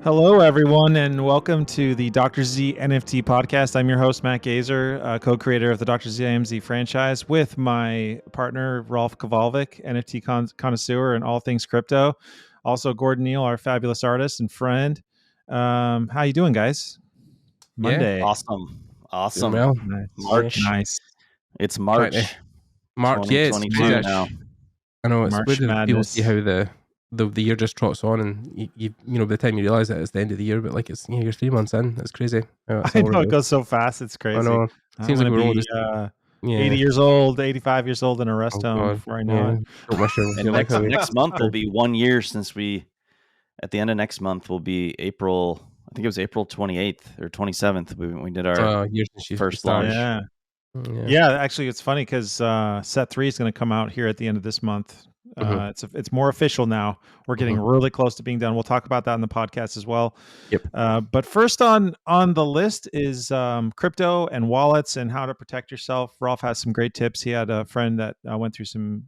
Hello, everyone, and welcome to the Dr.Z NFT podcast. I'm your host, Matt Gazer, co-creator of the Dr. Zammsy franchise, with my partner, Rolf Kowalczyk, NFT connoisseur and all things crypto. Also, Gordon Neal, our fabulous artist and friend. How you doing, guys? Monday. Awesome. Well, March. Nice. It's March. March, yeah, it's 2022 now. I know, it's March weird that people Madness. see how the year just trots on, and you know, by the time you realize that it's the end of the year, but like it's you're 3 months in. It's crazy. I know it goes so fast. It's crazy. I know. Seems like we're all just 80 years old, 85 years old in a rest home God. before I know it. Don't wish you And like next month will be 1 year since at the end of next month will be April. I think it was April 28th or 27th. We did our year since you first started. launch. Yeah. Actually, it's funny because set 3 is going to come out here at the end of this month. It's more official now. We're getting really close to being done. We'll talk about that in the podcast as well. Yep. But first on the list is crypto and wallets and how to protect yourself. Rolf has some great tips. He had a friend that went through some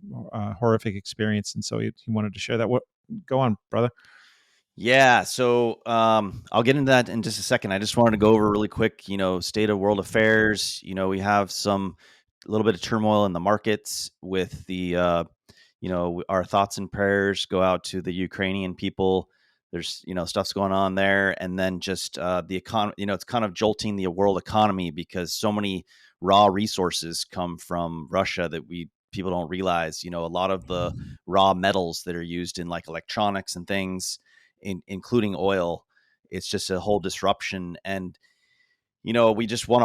horrific experience, and so he wanted to share that. Go on, brother. Yeah, so I'll get into that in just a second. I just wanted to go over really quick, state of world affairs. We have a little bit of turmoil in the markets with the, our thoughts and prayers go out to the Ukrainian people. There's, stuff's going on there. And then just the economy, it's kind of jolting the world economy because so many raw resources come from Russia that people don't realize. A lot of the raw metals that are used in like electronics and things, including oil, it's just a whole disruption. And we just want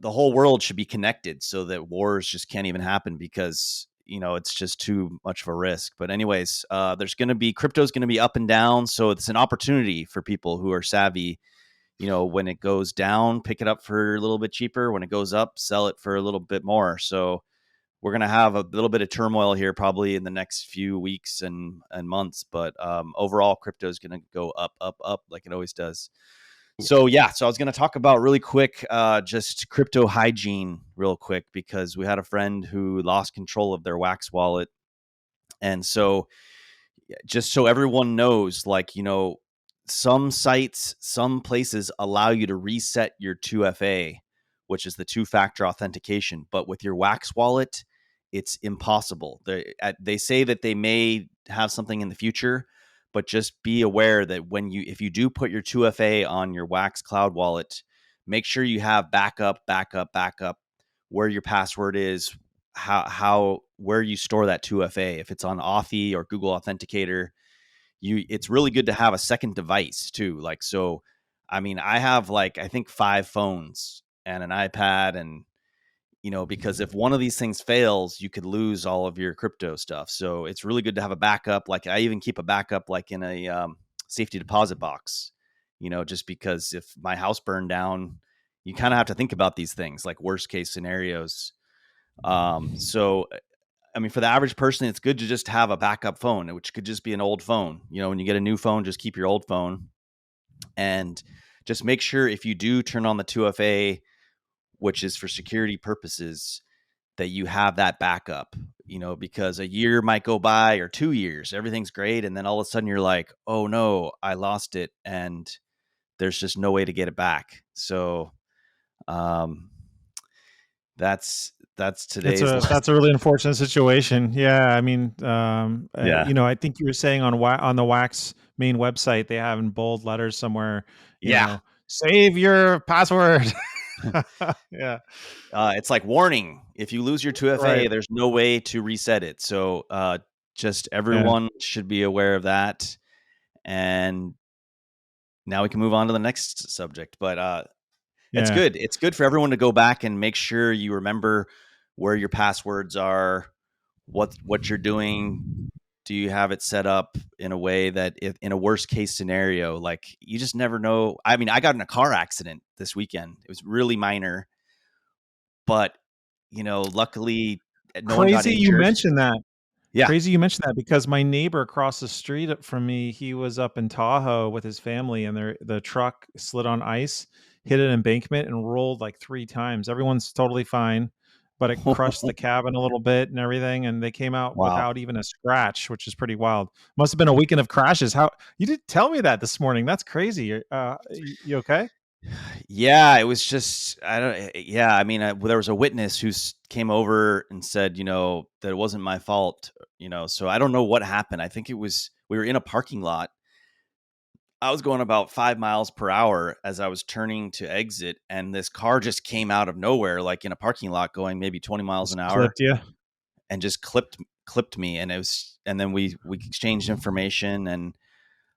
the whole world should be connected so that wars just can't even happen because it's just too much of a risk. But anyways, crypto's going to be up and down, so it's an opportunity for people who are savvy. When it goes down, pick it up for a little bit cheaper. When it goes up, sell it for a little bit more. So we're going to have a little bit of turmoil here probably in the next few weeks and months. But overall, crypto is going to go up like it always does. So I was going to talk about really quick, just crypto hygiene real quick, because we had a friend who lost control of their Wax wallet. And so just so everyone knows, some sites, some places allow you to reset your 2FA, which is the two-factor authentication. But with your Wax wallet, it's impossible. They say that they may have something in the future, but just be aware that if you do put your 2FA on your Wax Cloud wallet, make sure you have backup where your password is, where you store that 2FA. If it's on Authy or Google Authenticator, it's really good to have a second device too. I have I think 5 phones and an iPad, and because if one of these things fails, you could lose all of your crypto stuff. So it's really good to have a backup. I even keep a backup in a safety deposit box, just because if my house burned down, you kind of have to think about these things, like worst case scenarios. For the average person, it's good to just have a backup phone, which could just be an old phone. When you get a new phone, just keep your old phone, and just make sure if you do turn on the 2FA, which is for security purposes, that you have that backup, because a year might go by or 2 years, everything's great. And then all of a sudden you're like, oh no, I lost it. And there's just no way to get it back. So, that's today's. That's a really unfortunate situation. Yeah. I mean, I think you were saying on the Wax main website, they have in bold letters somewhere, save your password. Yeah. It's like, warning, if you lose your 2FA, there's no way to reset it. So just everyone should be aware of that. And now we can move on to the next subject. But it's good. It's good for everyone to go back and make sure you remember where your passwords are, what you're doing. Do you have it set up in a way that if in a worst case scenario, you just never know. I mean, I got in a car accident this weekend. It was really minor, but luckily no one got injured. You mentioned that. Yeah. Crazy you mentioned that, because my neighbor across the street from me, he was up in Tahoe with his family, and the truck slid on ice, hit an embankment, and rolled 3 times. Everyone's totally fine. but it crushed the cabin a little bit and everything. And they came out Wow. without even a scratch, which is pretty wild. Must have been a weekend of crashes. How you didn't tell me that this morning? That's crazy. You okay? Yeah, it was just Yeah, I mean, there was a witness who came over and said, that it wasn't my fault. So I don't know what happened. I think we were in a parking lot. I was going about 5 miles per hour as I was turning to exit, and this car just came out of nowhere, like in a parking lot, going maybe 20 miles an hour, Clipped you. and just clipped me. And then we exchanged information, and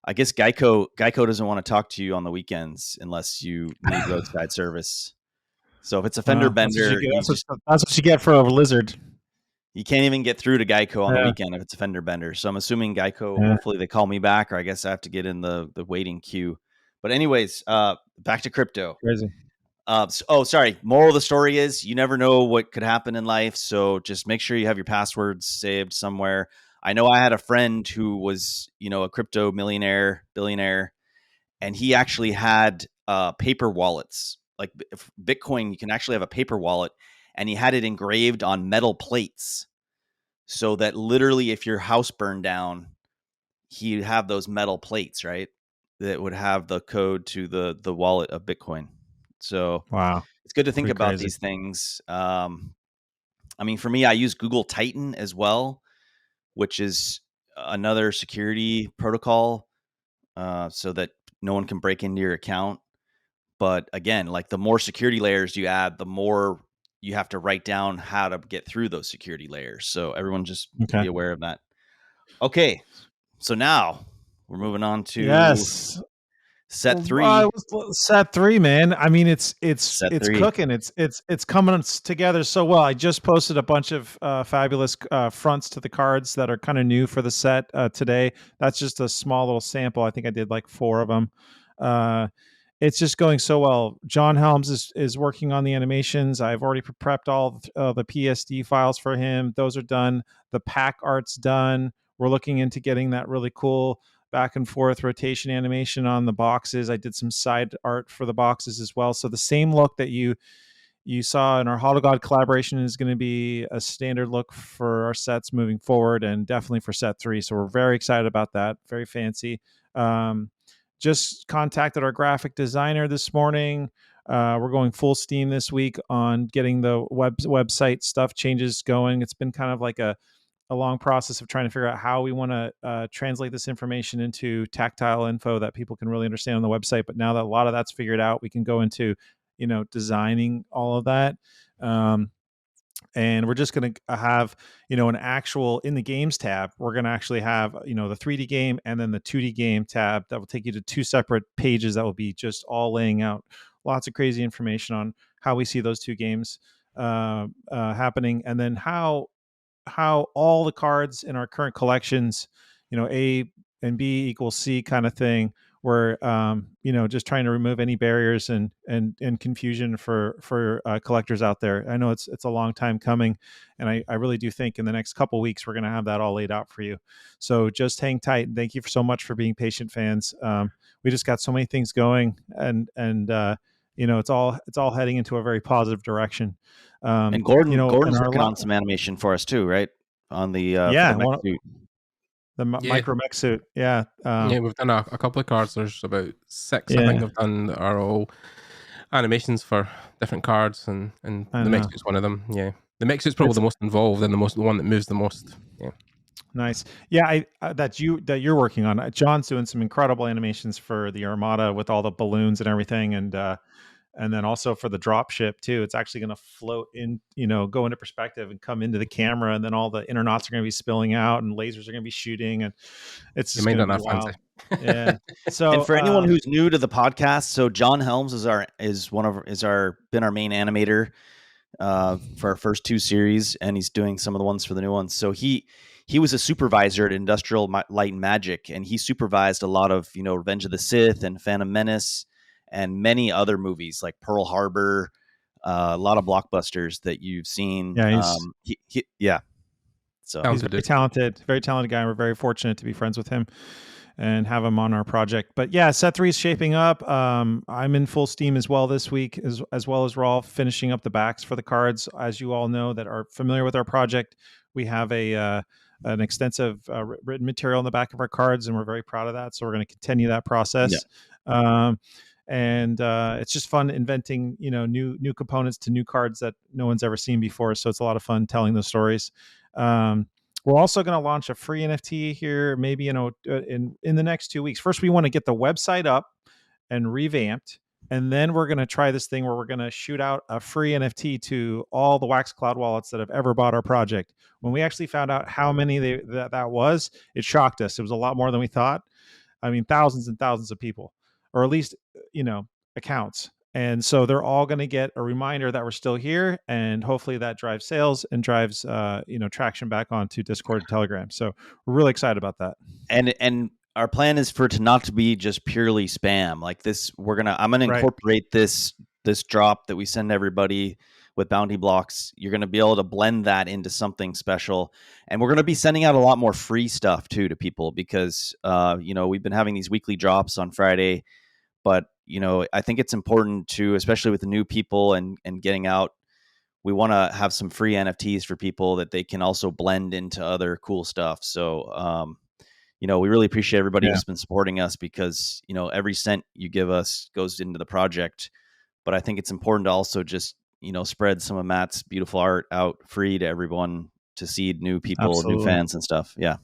I guess Geico doesn't want to talk to you on the weekends unless you need roadside service. So if it's a fender bender, that's what you get for a lizard. You can't even get through to Geico on the weekend if it's a fender bender. So I'm assuming Geico, hopefully they call me back, or I guess I have to get in the waiting queue. But anyways, back to crypto. Crazy. Sorry. Moral of the story is you never know what could happen in life. So just make sure you have your passwords saved somewhere. I know I had a friend who was, a crypto billionaire, and he actually had paper wallets. Like Bitcoin, you can actually have a paper wallet, and he had it engraved on metal plates so that literally if your house burned down, he'd have those metal plates, right? That would have the code to the wallet of Bitcoin. So wow, it's good to think about these things. I mean, for me, I use Google Titan as well, which is another security protocol so that no one can break into your account. But again, like the more security layers you add, the more you have to write down how to get through those security layers. So everyone just be aware of that. Okay. So now we're moving on to set 3. Set 3, man. I mean, it's cooking. It's coming together so well. I just posted a bunch of fabulous fronts to the cards that are kind of new for the set today. That's just a small little sample. I think I did like 4 of them. It's just going so well. John Helms is working on the animations. I've already prepped all the PSD files for him. Those are done. The pack art's done. We're looking into getting that really cool back and forth rotation animation on the boxes. I did some side art for the boxes as well. So the same look that you saw in our HoloGod collaboration is going to be a standard look for our sets moving forward, and definitely for set 3. So we're very excited about that. Very fancy. Just contacted our graphic designer this morning. We're going full steam this week on getting the website stuff changes going. It's been kind of like a long process of trying to figure out how we want to translate this information into tactile info that people can really understand on the website. But now that a lot of that's figured out, we can go into, designing all of that. And we're just going to have, an actual in the games tab. We're going to actually have, the 3D game and then the 2D game tab that will take you to 2 separate pages that will be just all laying out lots of crazy information on how we see those 2 games happening, and then how all the cards in our current collections, A and B equals C kind of thing. We're just trying to remove any barriers and confusion for collectors out there. I know it's a long time coming, and I really do think in the next couple of weeks we're going to have that all laid out for you. So just hang tight, and thank you so much for being patient, fans. We just got so many things going, and it's all heading into a very positive direction. And Gordon's working on some animation for us too, right? On the micro mech suit. Yeah. We've done a couple of cards. There's about 6 I think I've done that are all animations for different cards, and the mech suit's one of them. Yeah. The mech suit's probably the most involved and the one that moves the most. Yeah. Nice. Yeah, that you're working on. John's doing some incredible animations for the Armada with all the balloons and everything, and then also for the drop ship too. It's actually going to float in, go into perspective and come into the camera, and then all the innernauts are going to be spilling out and lasers are going to be shooting, and it's just going to be wild. Yeah. So, and for anyone who's new to the podcast, so John Helms is been our main animator for our first 2 series, and he's doing some of the ones for the new ones. So he was a supervisor at Industrial Light and Magic, and he supervised a lot of Revenge of the Sith and Phantom Menace and many other movies like Pearl Harbor, a lot of blockbusters that you've seen. Yeah, So he's a very talented guy. We're very fortunate to be friends with him. and have them on our project. But yeah, set 3 is shaping up. I'm in full steam as well this week, as well as Rolf, finishing up the backs for the cards. As you all know that are familiar with our project, we have an extensive written material in the back of our cards, and we're very proud of that. So we're going to continue that process. And it's just fun inventing, new components to new cards that no one's ever seen before. So it's a lot of fun telling those stories. We're also going to launch a free NFT here, maybe in the next 2 weeks. First, we want to get the website up and revamped, and then we're going to try this thing where we're going to shoot out a free NFT to all the Wax Cloud wallets that have ever bought our project. When we actually found out how many that was, it shocked us. It was a lot more than we thought. I mean, thousands and thousands of people, or at least accounts. And so they're all going to get a reminder that we're still here, and hopefully that drives sales and drives traction back onto Discord and Telegram. So we're really excited about that. And our plan is for it to not to be just purely spam like this. I'm gonna incorporate this drop that we send everybody with bounty blocks. You're going to be able to blend that into something special, and we're going to be sending out a lot more free stuff too to people because we've been having these weekly drops on Friday. But, I think it's important to, especially with the new people and getting out, we want to have some free NFTs for people that they can also blend into other cool stuff. So, we really appreciate everybody who's been supporting us because, every cent you give us goes into the project. But I think it's important to also just, spread some of Matt's beautiful art out free to everyone to seed new people, Absolutely. New fans and stuff. Yeah.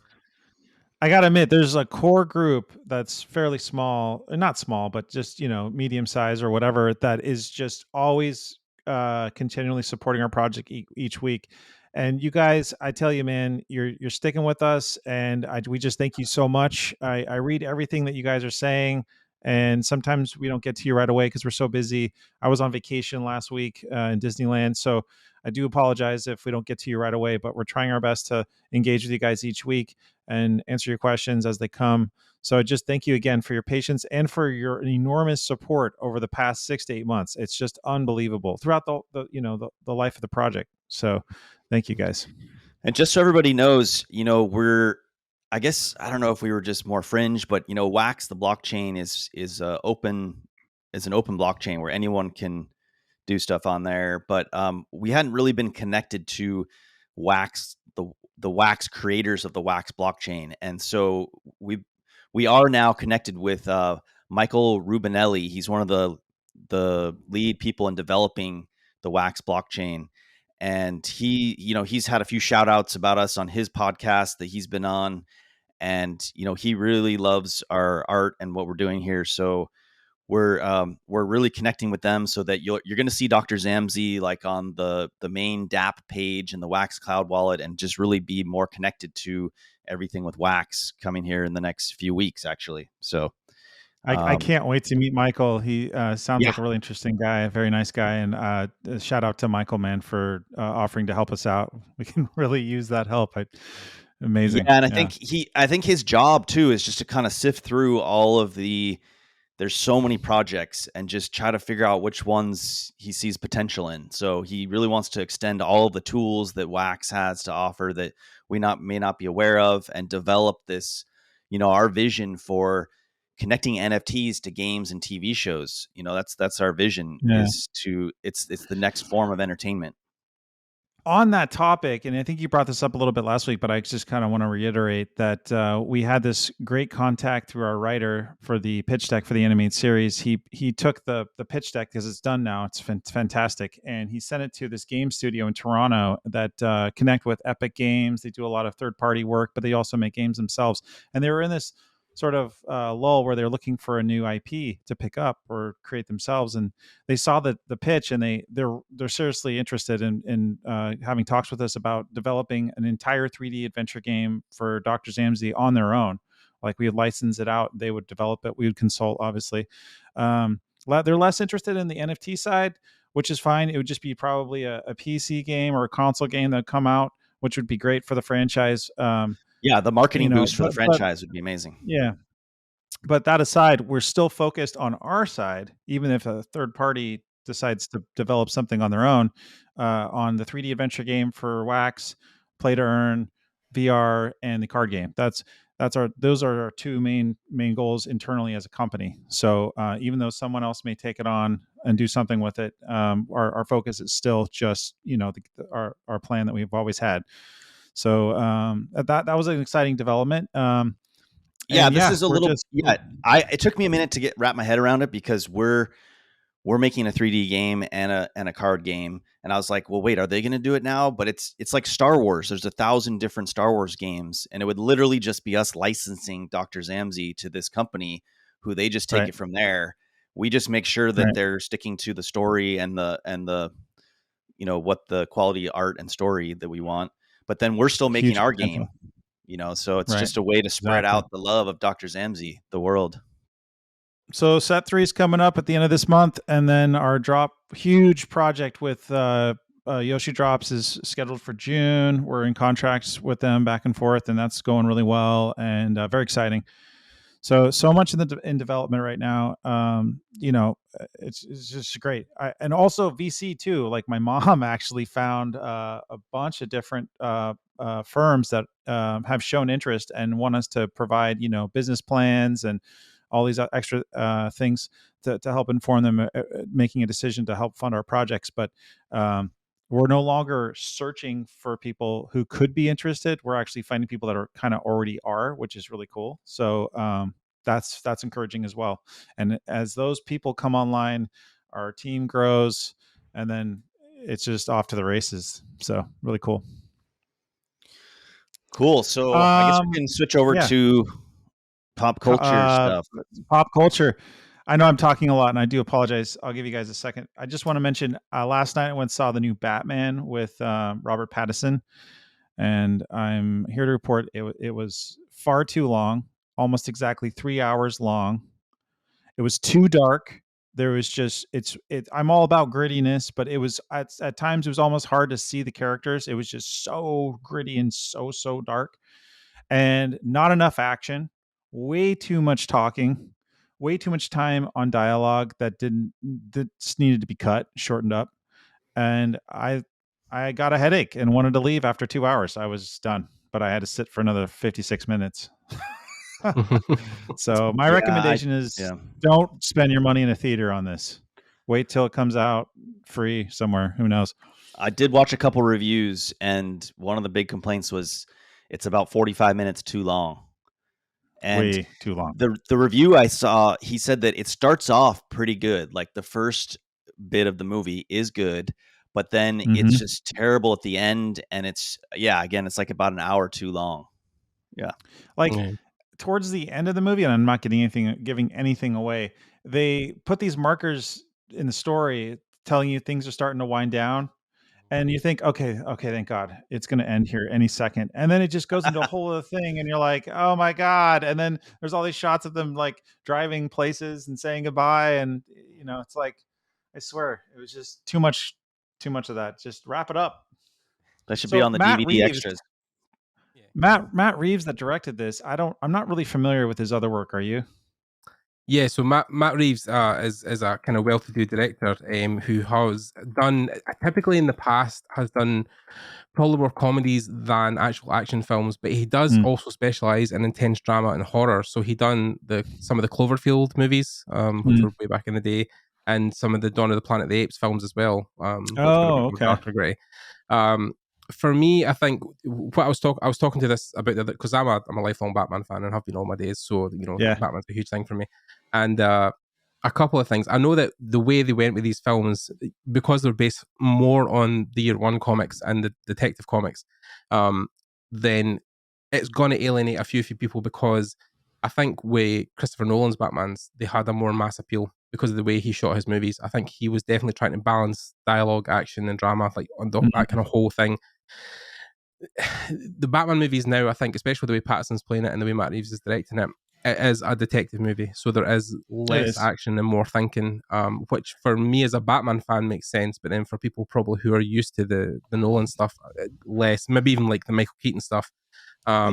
I got to admit, there's a core group that's fairly small, not small, but just, medium size or whatever, that is just always continually supporting our project each week. And you guys, I tell you, man, you're sticking with us, and we just thank you so much. I read everything that you guys are saying, and sometimes we don't get to you right away because we're so busy. I was on vacation last week in Disneyland, so I do apologize if we don't get to you right away, but we're trying our best to engage with you guys each week and answer your questions as they come. So just thank you again for your patience and for your enormous support over the past 6 to 8 months. It's just unbelievable throughout the life of the project. So thank you guys. And just so everybody knows, I guess, I don't know if we were just more fringe, but Wax, the blockchain is an open blockchain where anyone can do stuff on there. But we hadn't really been connected to Wax, the Wax creators of the Wax blockchain. And so we are now connected with Michael Rubinelli. He's one of the lead people in developing the Wax blockchain. And he's had a few shout outs about us on his podcast that he's been on. And, he really loves our art and what we're doing here. So we're really connecting with them so that you're going to see Dr. Zammsy like on the main DApp page in the Wax Cloud wallet, and just really be more connected to everything with Wax coming here in the next few weeks, actually. So I can't wait to meet Michael. He sounds like a really interesting guy, a very nice guy. And shout out to Michael, man, for offering to help us out. We can really use that help. Amazing. Yeah, and I think his job too is just to kind of sift through all of there's so many projects and just try to figure out which ones he sees potential in. So he really wants to extend all of the tools that Wax has to offer that we may not be aware of, and develop this, our vision for connecting NFTs to games and TV shows. That's our vision. It's the next form of entertainment. On that topic, and I think you brought this up a little bit last week, but I just kind of want to reiterate that we had this great contact through our writer for the pitch deck for the animated series. He took the pitch deck, because it's done now. It's fantastic. And he sent it to this game studio in Toronto that connect with Epic Games. They do a lot of third-party work, but they also make games themselves. And they were in this sort of lull where they're looking for a new IP to pick up or create themselves, and they saw the pitch, and they're seriously interested in having talks with us about developing an entire 3D adventure game for Dr. Zammsy on their own. Like, we would license it out, they would develop it, we would consult, obviously. They're less interested in the NFT side, which is fine. It would just be probably a PC game or a console game that would come out, which would be great for the franchise. Yeah, the marketing boost for the franchise would be amazing. Yeah. But that aside, we're still focused on our side, even if a third party decides to develop something on their own, on the 3D adventure game for Wax, Play to Earn, VR, and the card game. those are our two main goals internally as a company. So even though someone else may take it on and do something with it, our focus is still just our plan that we've always had. So that was an exciting development. This is a little it took me a minute to wrap my head around it, because we're making a 3D game and a card game, and I was like, well, wait, are they going to do it now? But it's like Star Wars. There's 1,000 different Star Wars games, and it would literally just be us licensing Dr. Zammsy to this company, who they just take it from there. We just make sure that they're sticking to the story and the what the quality art and story that we want. But then we're still making our game, so it's just a way to spread out the love of Dr. Zammsy, the world. So set 3 is coming up at the end of this month, and then our huge project with Yoshi Drops is scheduled for June. We're in contracts with them back and forth, and that's going really well and very exciting. So much in development right now. It's just great. And also VC too. Like my mom actually found a bunch of different firms that have shown interest and want us to provide business plans and all these extra things to help inform them making a decision to help fund our projects. But we're no longer searching for people who could be interested. We're actually finding people that are kind of already are, which is really cool. So that's encouraging as well. And as those people come online, our team grows, and then it's just off to the races. So really cool. Cool. So I guess we can switch over to pop culture stuff. Pop culture. I know I'm talking a lot, and I do apologize. I'll give you guys a second. I just want to mention last night I went and saw the new Batman with Robert Pattinson, and I'm here to report it was far too long, almost exactly 3 hours long. It was too dark. There was just I'm all about grittiness, but it was at times it was almost hard to see the characters. It was just so gritty and so dark, and not enough action. Way too much talking, way too much time on dialogue that needed to be cut, shortened up. And I got a headache and wanted to leave after 2 hours. I was done, but I had to sit for another 56 minutes. So my recommendation is don't spend your money in a theater on this. Wait till it comes out free somewhere. Who knows? I did watch a couple reviews, and one of the big complaints was it's about 45 minutes too long. And way too long. The review I saw, he said that it starts off pretty good. Like the first bit of the movie is good, but then it's just terrible at the end. And it's like about an hour too long. Yeah. Like towards the end of the movie, and I'm not giving anything away, they put these markers in the story telling you things are starting to wind down. And you think, okay, thank God, it's going to end here any second. And then it just goes into a whole other thing, and you're like, oh my God. And then there's all these shots of them like driving places and saying goodbye. And, it's like, I swear, it was just too much of that. Just wrap it up. That should be on the DVD extras. Matt Reeves that directed this. I'm not really familiar with his other work. Are you? Yeah, so Matt Reeves is a kind of well-to-do director who has done, typically in the past, has done probably more comedies than actual action films, but he does also specialize in intense drama and horror. So he done some of the Cloverfield movies, which were way back in the day, and some of the Dawn of the Planet of the Apes films as well. Okay. Darker Grey. For me, I think what I was talking to this about, because I'm a lifelong Batman fan and have been all my days, so Batman's a huge thing for me. And a couple of things. I know that the way they went with these films, because they're based more on the Year One comics and the Detective comics, then it's going to alienate a few people, because I think with Christopher Nolan's Batmans, they had a more mass appeal because of the way he shot his movies. I think he was definitely trying to balance dialogue, action, and drama, like on that kind of whole thing. The Batman movies now, I think, especially the way Pattinson's playing it and the way Matt Reeves is directing it, it is a detective movie. So there is less action and more thinking, which for me as a Batman fan makes sense. But then for people probably who are used to the Nolan stuff, less, maybe even like the Michael Keaton stuff. I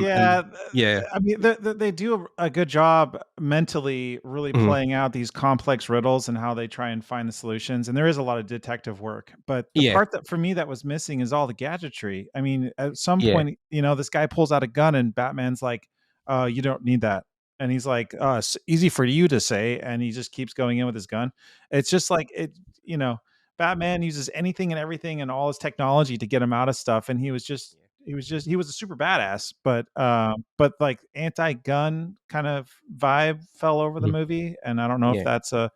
mean, they do a good job mentally really playing out these complex riddles and how they try and find the solutions. And there is a lot of detective work, but the part that for me that was missing is all the gadgetry. I mean, at some point, this guy pulls out a gun and Batman's like, you don't need that. And he's like, it's easy for you to say. And he just keeps going in with his gun. It's just like it, Batman uses anything and everything and all his technology to get him out of stuff. And he was a super badass, but like anti-gun kind of vibe fell over the movie. And I don't know if that's a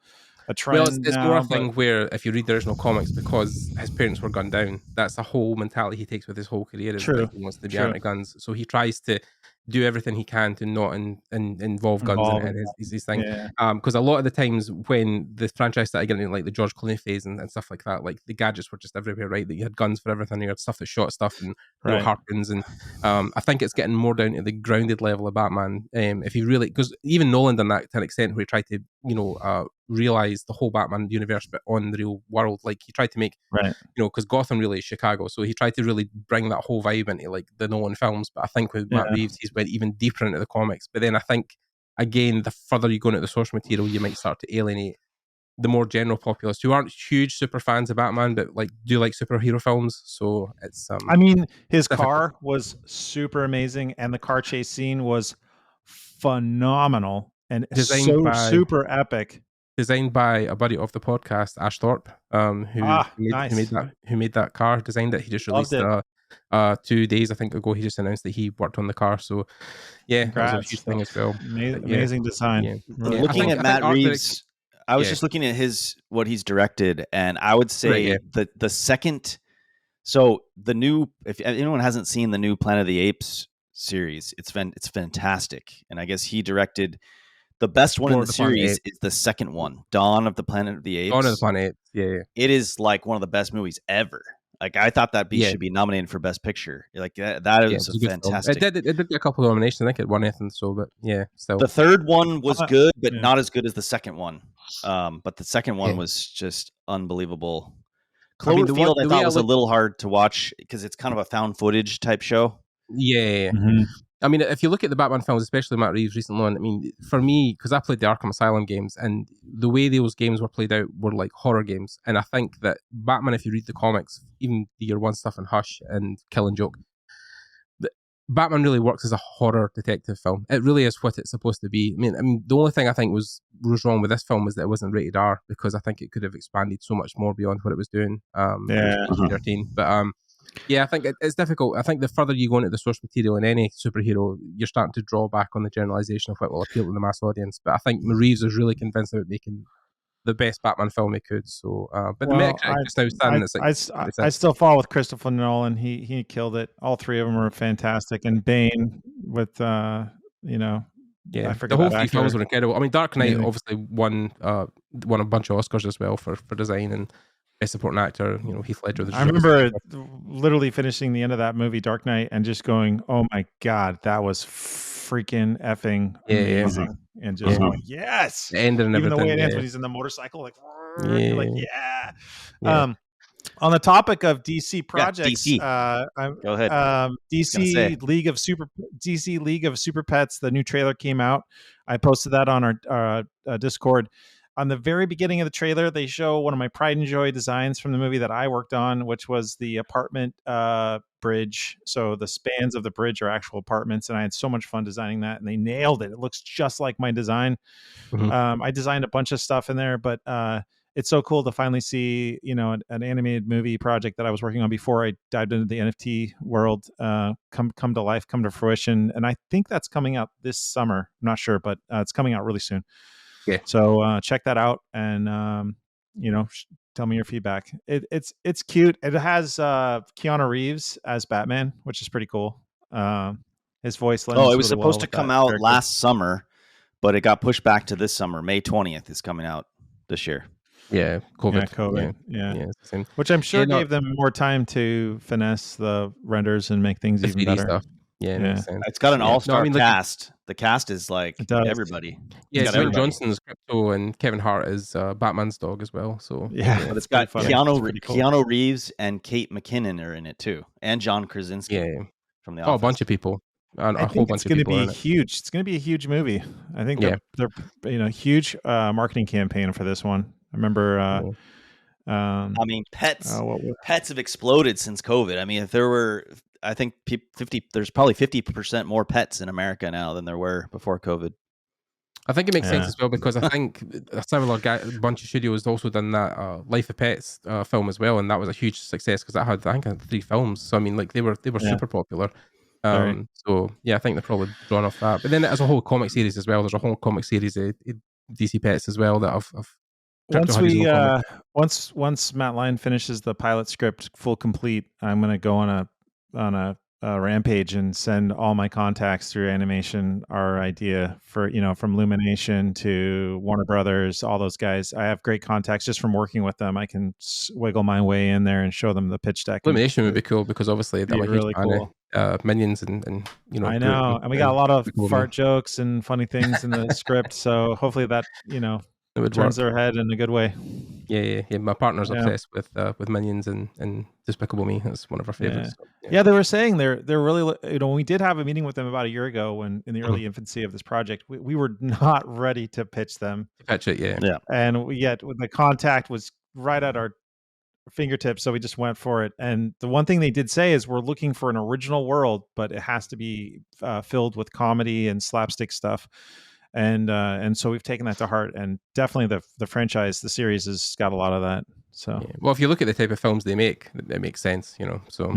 trend. Well, it's more a thing where if you read the original comics, because his parents were gunned down, that's a whole mentality he takes with his whole career, is that he wants to be anti-guns. So he tries to do everything he can to not involve guns in it. Is his thing. Because a lot of the times when the franchise started getting into like the George Clooney phase and stuff like that, like the gadgets were just everywhere, right? That you had guns for everything, you had stuff that shot stuff and harpoons, and I think it's getting more down to the grounded level of Batman. If you really, because even Nolan done that to an extent where he tried to, realize the whole Batman universe, but on the real world. Like he tried to make, because Gotham really is Chicago, so he tried to really bring that whole vibe into like the Nolan films. But I think with Matt Reeves, he's went even deeper into the comics. But then I think, again, the further you go into the source material, you might start to alienate the more general populace who aren't huge super fans of Batman, but like do like superhero films. So it's I mean, his car was super amazing, and the car chase scene was phenomenal and super epic. Designed by a buddy of the podcast, Ash Thorpe, who made that car, designed it. He just released 2 days, I think, ago. He just announced that he worked on the car. So, that was a huge thing as well. Amazing design. Yeah. Really looking at Matt Reeves, I was just looking at what he's directed, and I would say the second. So the new, if anyone hasn't seen the new Planet of the Apes series, it's fantastic, and I guess he directed. The best one in the series is the second one, Dawn of the Planet of the Apes. Dawn of the Planet Apes, yeah. It is like one of the best movies ever. Like I thought that should be nominated for Best Picture. Like that is a fantastic. It did get a couple of nominations. I think it won anything. So, but still. The third one was good, but not as good as the second one. But the second one was just unbelievable. Cloverfield, I thought was a little hard to watch because it's kind of a found footage type show. Yeah. Mm-hmm. I mean, if you look at the Batman films, especially Matt Reeves' recent one, I mean, for me, because I played the Arkham Asylum games, and the way those games were played out were like horror games. And I think that Batman, if you read the comics, even the Year One stuff and Hush and Killing Joke, Batman really works as a horror detective film. It really is what it's supposed to be. I mean, the only thing I think was wrong with this film was that it wasn't rated R, because I think it could have expanded so much more beyond what it was doing. It was PG-13, but I think it's difficult. I think the further you go into the source material in any superhero, you're starting to draw back on the generalization of what will appeal to the mass audience. But I think Reeves was really convinced about making the best Batman film he could. So, but the Metacritic just now standing at 6. I still fall with Christopher Nolan. He killed it. All three of them were fantastic. And Bane with I forget the whole 3 films were incredible. I mean, Dark Knight obviously won a bunch of Oscars as well for design and Best Supporting Actor, Heath Ledger. I remember literally finishing the end of that movie, Dark Knight, and just going, "Oh my god, that was freaking effing amazing!" And just going, "Yes!" The end and even the way it ends when he's in the motorcycle, like, you're like, yeah. On the topic of DC projects, DC. Go ahead. DC League of Super Pets. The new trailer came out. I posted that on our Discord. On the very beginning of the trailer, they show one of my pride and joy designs from the movie that I worked on, which was the apartment bridge. So the spans of the bridge are actual apartments, and I had so much fun designing that, and they nailed it. It looks just like my design. Mm-hmm. I designed a bunch of stuff in there, but it's so cool to finally see, an animated movie project that I was working on before I dived into the NFT world come to life, come to fruition. And I think that's coming out this summer. I'm not sure, but it's coming out really soon. Yeah. So check that out, and tell me your feedback. It's cute. It has Keanu Reeves as Batman, which is pretty cool. His voice. It was really supposed to come out last summer, but it got pushed back to this summer. May 20th is coming out this year. Yeah, COVID. Yeah. Which I'm sure gave them more time to finesse the renders and make things even better. Stuff. Yeah. It's got an all-star cast. The cast is like everybody. Yeah, Dwayne Johnson's Crypto, and Kevin Hart is Batman's dog as well. So but it's got Keanu Reeves and Kate McKinnon are in it too, and John Krasinski from The Office. A bunch of people. A whole bunch of people. It's going to be huge. It's going to be a huge movie. I think they're huge marketing campaign for this one. I remember. Pets have exploded since COVID. I mean, if there were I think 50. There's probably 50% more pets in America now than there were before COVID. I think it makes sense as well, because I think a similar bunch of studios also done that Life of Pets film as well, and that was a huge success because I think it had 3 films. So I mean, like they were super popular. So yeah, I think they're probably drawn off that. But then there's a whole comic series as well. There's a whole comic series of DC Pets as well that I've once Matt Lyon finishes the pilot script full complete, I'm gonna go on a rampage and send all my contacts through animation our idea for, from Lumination to Warner Brothers, all those guys. I have great contacts just from working with them. I can wiggle my way in there and show them the pitch deck. Lumination would be cool because obviously I'm a huge really fan cool. of Minions and I know, and we got a lot of fart jokes and funny things in the script, so hopefully that it would turns their head in a good way. Yeah. My partner's obsessed with Minions and Despicable Me. That's one of our favorites. Yeah, they were saying they're really, we did have a meeting with them about a year ago when in the early infancy of this project, we were not ready to pitch them. Pitch it, yeah. And yet the contact was right at our fingertips, so we just went for it. And the one thing they did say is we're looking for an original world, but it has to be filled with comedy and slapstick stuff. And so we've taken that to heart, and definitely the franchise, the series has got a lot of that. So well, if you look at the type of films they make, it makes sense, So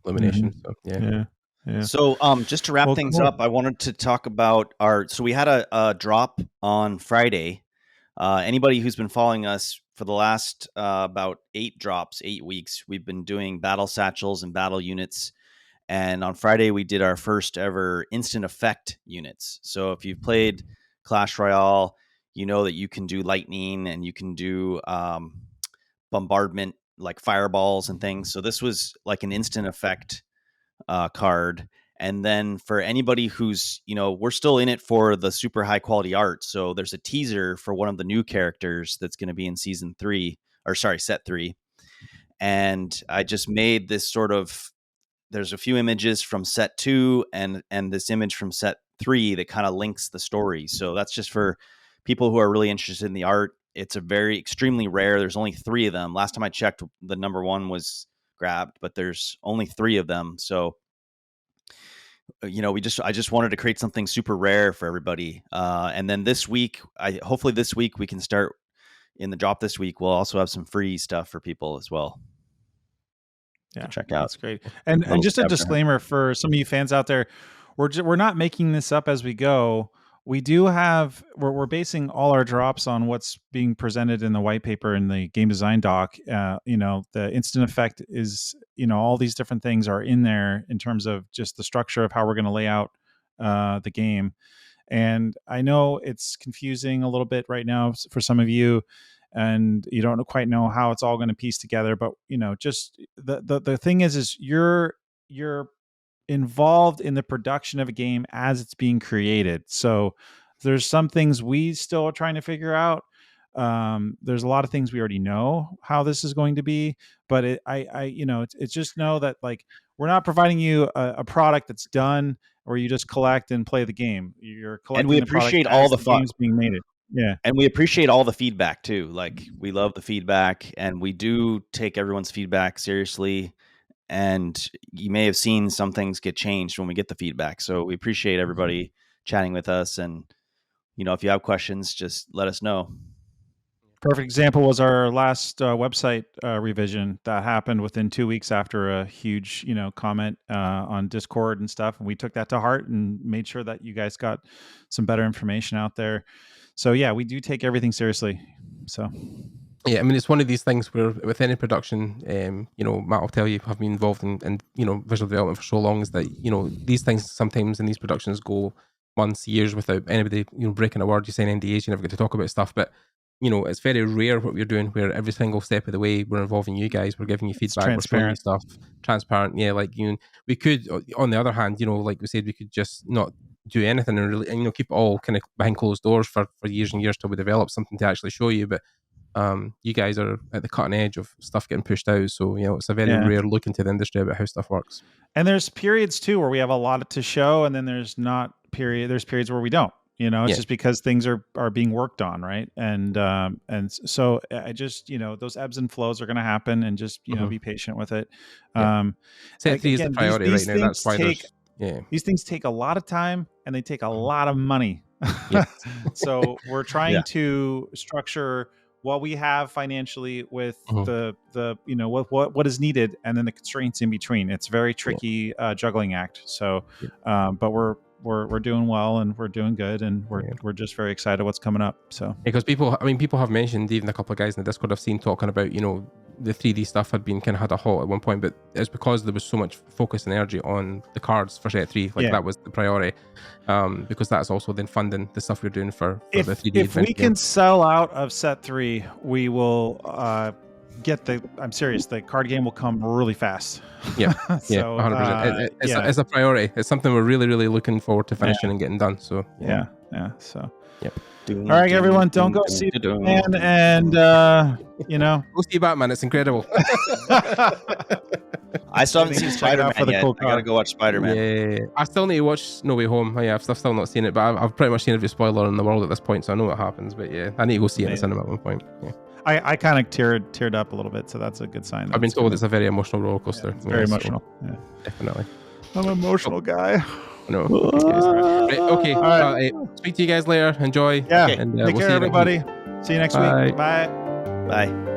Illumination. So yeah. So just to wrap things up, I wanted to talk about so we had a drop on Friday. Anybody who's been following us for the last about 8 weeks, we've been doing battle satchels and battle units. And on Friday, we did our first ever instant effect units. So if you've played Clash Royale, you know that you can do lightning and you can do bombardment, like fireballs and things. So this was like an instant effect card. And then for anybody who's, we're still in it for the super high quality art. So there's a teaser for one of the new characters that's going to be in set 3. And I just made this sort of, there's a few images from set 2 and this image from set 3 that kind of links the story. So that's just for people who are really interested in the art. It's a very extremely rare. There's only 3 of them. Last time I checked, the number 1 was grabbed, but there's only 3 of them. So, I just wanted to create something super rare for everybody. And then this week, hopefully this week we can start in the drop this week. We'll also have some free stuff for people as well. Yeah, check out. That's great. And just a disclaimer for some of you fans out there, we're not making this up as we go. We do have we're basing all our drops on what's being presented in the white paper and the game design doc. The instant effect is, all these different things are in there in terms of just the structure of how we're going to lay out the game. And I know it's confusing a little bit right now for some of you, and you don't quite know how it's all going to piece together. But just the thing is you're involved in the production of a game as it's being created. So there's some things we still are trying to figure out. There's a lot of things we already know how this is going to be, but it's just know that like we're not providing you a product that's done where you just collect and play the game. You're collecting, and we appreciate all the games being made. Yeah. And we appreciate all the feedback too. Like we love the feedback, and we do take everyone's feedback seriously. And you may have seen some things get changed when we get the feedback. So we appreciate everybody chatting with us. And, if you have questions, just let us know. Perfect example was our last website revision that happened within 2 weeks after a huge, comment on Discord and stuff. And we took that to heart and made sure that you guys got some better information out there. So yeah, we do take everything seriously. So yeah, I mean, it's one of these things where with any production, Matt will tell you, have been involved in visual development for so long, is that these things sometimes in these productions go months, years without anybody breaking a word. You sign NDAs, you never get to talk about stuff, but it's very rare what we're doing where every single step of the way we're involving you guys, we're giving you feedback, we're showing you stuff, transparent. Yeah, like we could, on the other hand, like we said, we could just not do anything and really, and keep it all kind of behind closed doors for years and years till we develop something to actually show you. But you guys are at the cutting edge of stuff getting pushed out, so it's a very rare look into the industry about how stuff works. And there's periods too where we have a lot to show, and then there's periods where we don't. It's just because things are being worked on, right? And so I just, those ebbs and flows are going to happen, and just be patient with it. Set 3 is the priority right now. That's why these things take a lot of time, and they take a lot of money. So we're trying to structure what we have financially with the what is needed, and then the constraints in between. It's a very tricky juggling act. So, but we're doing well, and we're doing good, and we're just very excited what's coming up. So because people have mentioned, even a couple of guys in the Discord I've seen talking about, the 3D stuff had a halt at one point, but it's because there was so much focus and energy on the cards for set 3. That was the priority, because that's also then funding the stuff we're doing for the 3D. If we can sell out of set 3, we will I'm serious, the card game will come really fast. Yeah. So 100%. It's a priority. It's something we're really, really looking forward to finishing and getting done. So so all right, everyone, don't go see Batman, and go see Batman. It's incredible. I still haven't seen Spider-Man yet. I gotta go watch Spider-Man. Yeah, I still need to watch No Way Home. I've still not seen it, but I've pretty much seen every spoiler in the world at this point, so I know what happens. But I need to go see it in the cinema at one point. I kind of teared up a little bit, so that's a good sign. I've been told it's a very emotional roller coaster. It's very emotional. Definitely. I'm an emotional guy. No. Right, okay. All right. Speak to you guys later. Enjoy. Yeah. And, take care, everybody. See you next week. Bye. Bye.